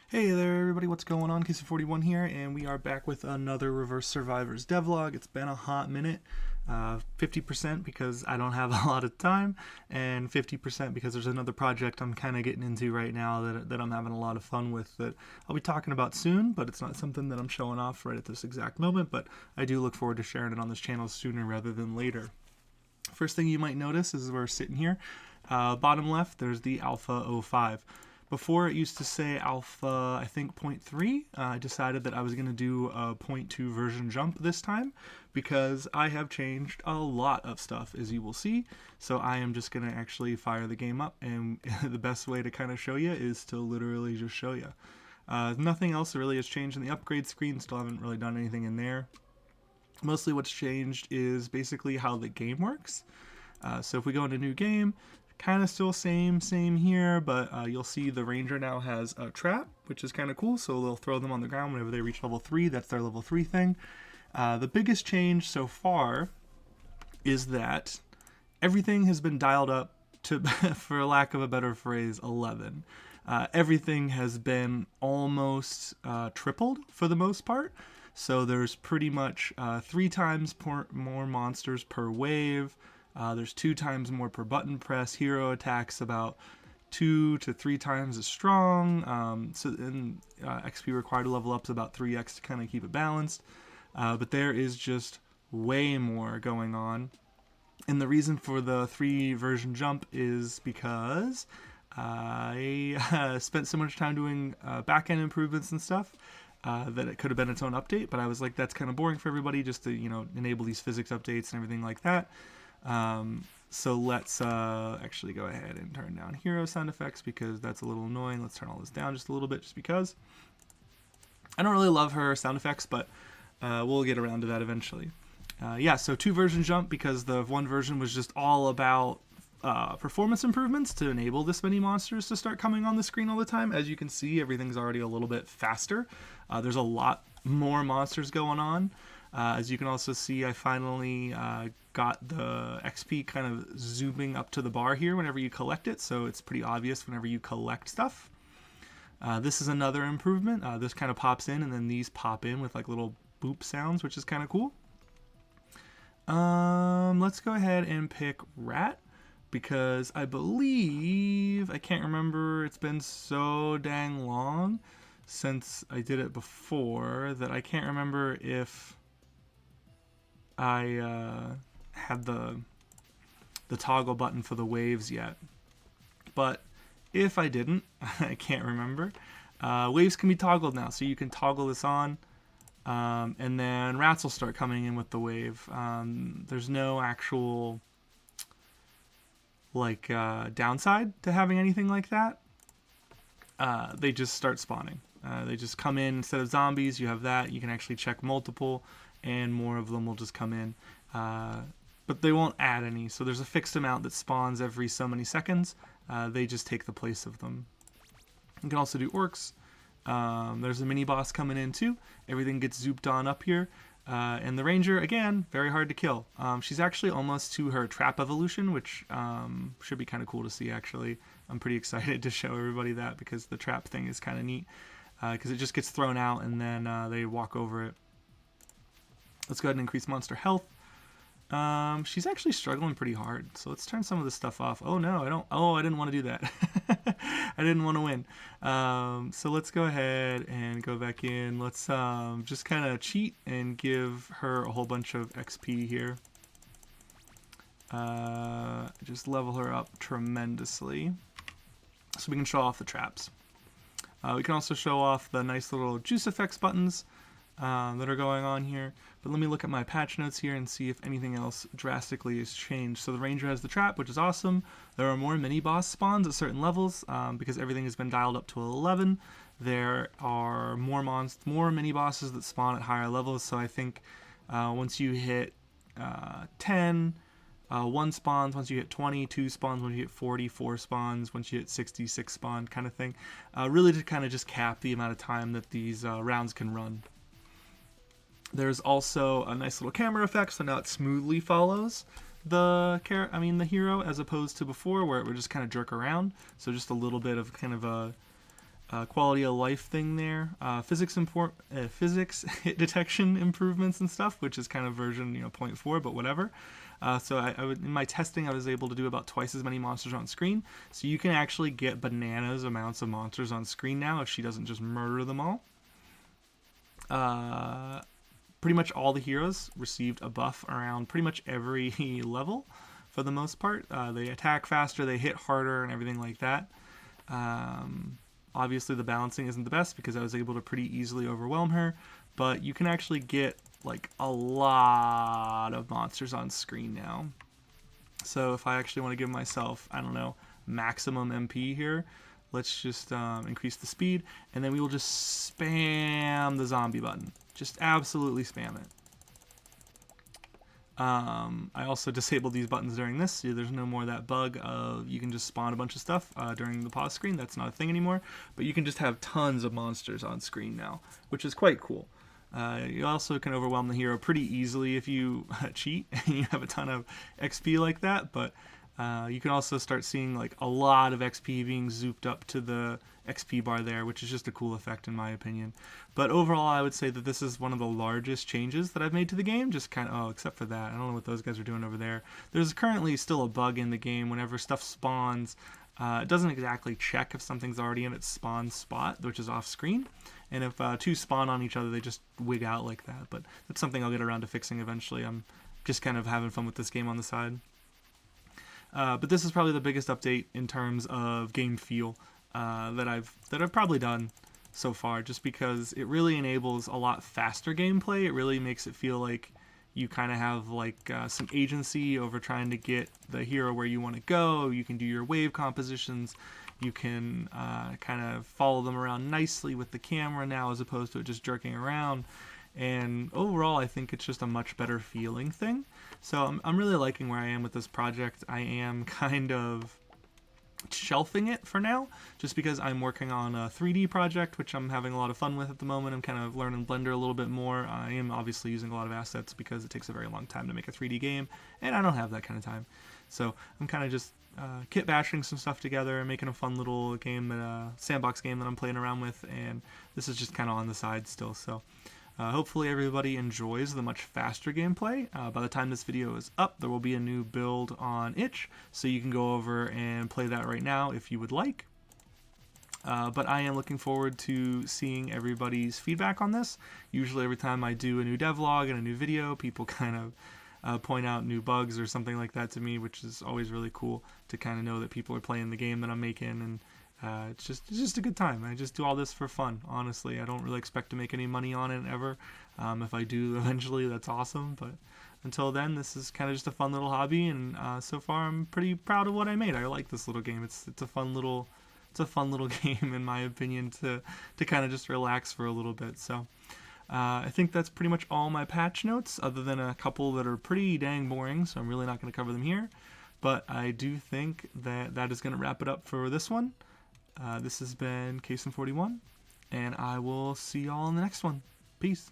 Hey there everybody, what's going on? Casey41 here, and we are back with another Reverse Survivors devlog. It's been a hot minute, 50% because I don't have a lot of time, and 50% because there's another project I'm kind of getting into right now that I'm having a lot of fun with that I'll be talking about soon, but it's not something that I'm showing off right at this exact moment, but I do look forward to sharing it on this channel sooner rather than later. First thing you might notice is we're sitting here, bottom left, there's the Alpha 05. Before it used to say alpha, I think 0.3. I decided that I was going to do a 0.2 version jump this time because I have changed a lot of stuff, as you will see. So I am just going to actually fire the game up, and the best way to kind of show you is to literally just show you. Nothing else really has changed in the upgrade screen. Still haven't really done anything in there. Mostly what's changed is basically how the game works. So if we go into new game, kind of still same here, but you'll see the ranger now has a trap, which is kind of cool. So they'll throw them on the ground whenever they reach level 3. That's their level 3 thing. The biggest change so far is that everything has been dialed up to, for lack of a better phrase, 11. Everything has been almost tripled for the most part. So there's pretty much 3 times more monsters per wave. There's 2 times more per button press. Hero attacks about 2 to 3 times as strong. XP required to level up is about 3x to kind of keep it balanced. But there is just way more going on. And the reason for the 3 version jump is because I spent so much time doing back-end improvements and stuff that it could have been its own update. But I was like, that's kind of boring for everybody just to, enable these physics updates and everything like that. So let's actually go ahead and turn down hero sound effects because that's a little annoying. Let's turn all this down just a little bit just because. I don't really love her sound effects, but we'll get around to that eventually. Yeah, so 2 version jump because the 1 version was just all about performance improvements to enable this many monsters to start coming on the screen all the time. As you can see, everything's already a little bit faster. There's a lot more monsters going on. As you can also see, I finally got the XP kind of zooming up to the bar here whenever you collect it, so it's pretty obvious whenever you collect stuff. This is another improvement. This kind of pops in, and then these pop in with like little boop sounds, which is kind of cool. Let's go ahead and pick Rat, because I believe, I can't remember, it's been so dang long since I did it before that I can't remember if I had the toggle button for the waves yet. But if I didn't, I can't remember. Waves can be toggled now, so you can toggle this on, and then rats will start coming in with the wave. There's no actual downside to having anything like that. They just start spawning. They just come in instead of zombies. You have that. You can actually check multiple, and more of them will just come in. But they won't add any, so there's a fixed amount that spawns every so many seconds. They just take the place of them. You can also do orcs. There's a mini boss coming in too. Everything gets zooped on up here. And the ranger, again, very hard to kill. She's actually almost to her trap evolution, which should be kind of cool to see, actually. I'm pretty excited to show everybody that because the trap thing is kind of neat. Because it just gets thrown out and then they walk over it. Let's go ahead and increase monster health. She's actually struggling pretty hard, so let's turn some of this stuff off. Oh no, I didn't want to do that. I didn't want to win. So let's go ahead and go back in. Let's just kind of cheat and give her a whole bunch of XP here. Just level her up tremendously so we can show off the traps. We can also show off the nice little juice effects buttons that are going on here. But let me look at my patch notes here and see if anything else drastically has changed. So the ranger has the trap, which is awesome. There are more mini boss spawns at certain levels because everything has been dialed up to 11. There are more mini bosses that spawn at higher levels. So I think once you hit 10, 1 spawns. Once you hit 20, 2 spawns. Once you hit 40, 4 spawns. Once you hit 60, 6 spawn, kind of thing. Really to kind of just cap the amount of time that these rounds can run. There's also a nice little camera effect, so now it smoothly follows the hero, as opposed to before where it would just kind of jerk around. So just a little bit of kind of a quality of life thing there. Physics hit detection improvements and stuff, which is kind of version 0.4, but whatever. So in my testing, I was able to do about twice as many monsters on screen. So you can actually get bananas amounts of monsters on screen now if she doesn't just murder them all. Pretty much all the heroes received a buff around pretty much every level for the most part. They attack faster, they hit harder, and everything like that. Obviously the balancing isn't the best because I was able to pretty easily overwhelm her, but you can actually get like a lot of monsters on screen now. So if I actually want to give myself, I don't know, maximum MP here, let's just increase the speed, and then we will just spam the zombie button. Just absolutely spam it. I also disabled these buttons during this, so there's no more that bug of you can just spawn a bunch of stuff during the pause screen. That's not a thing anymore, but you can just have tons of monsters on screen now, which is quite cool. You also can overwhelm the hero pretty easily if you cheat and you have a ton of XP like that, but you can also start seeing like a lot of XP being zooped up to the XP bar there, which is just a cool effect in my opinion. But overall, I would say that this is one of the largest changes that I've made to the game, just kind of, except for that. I don't know what those guys are doing over there. There's currently still a bug in the game whenever stuff spawns. It doesn't exactly check if something's already in its spawn spot, which is off screen. And if two spawn on each other, they just wig out like that. But that's something I'll get around to fixing eventually. I'm just kind of having fun with this game on the side. But this is probably the biggest update in terms of game feel that I've probably done so far, just because it really enables a lot faster gameplay. It really makes it feel like you kind of have like some agency over trying to get the hero where you want to go. You can do your wave compositions. You can kind of follow them around nicely with the camera now, as opposed to it just jerking around. And overall, I think it's just a much better feeling thing. So I'm really liking where I am with this project. I am kind of shelving it for now, just because I'm working on a 3D project, which I'm having a lot of fun with at the moment. I'm kind of learning Blender a little bit more. I am obviously using a lot of assets because it takes a very long time to make a 3D game, and I don't have that kind of time. So I'm kind of just kit bashing some stuff together and making a fun little game, sandbox game that I'm playing around with, and this is just kind of on the side still. So hopefully everybody enjoys the much faster gameplay. By the time this video is up, there will be a new build on itch, so you can go over and play that right now if you would like. But I am looking forward to seeing everybody's feedback on this. Usually every time I do a new devlog and a new video, people kind of point out new bugs or something like that to me, which is always really cool to kind of know that people are playing the game that I'm making, and it's just a good time. I just do all this for fun, honestly. I don't really expect to make any money on it ever. If I do eventually, that's awesome, but until then, this is kind of just a fun little hobby, and so far I'm pretty proud of what I made. I like this little game. It's a fun little game in my opinion to kind of just relax for a little bit. So I think that's pretty much all my patch notes, other than a couple that are pretty dang boring, so I'm really not going to cover them here. But I do think that is going to wrap it up for this one. This has been Cason41, and I will see y'all in the next one. Peace.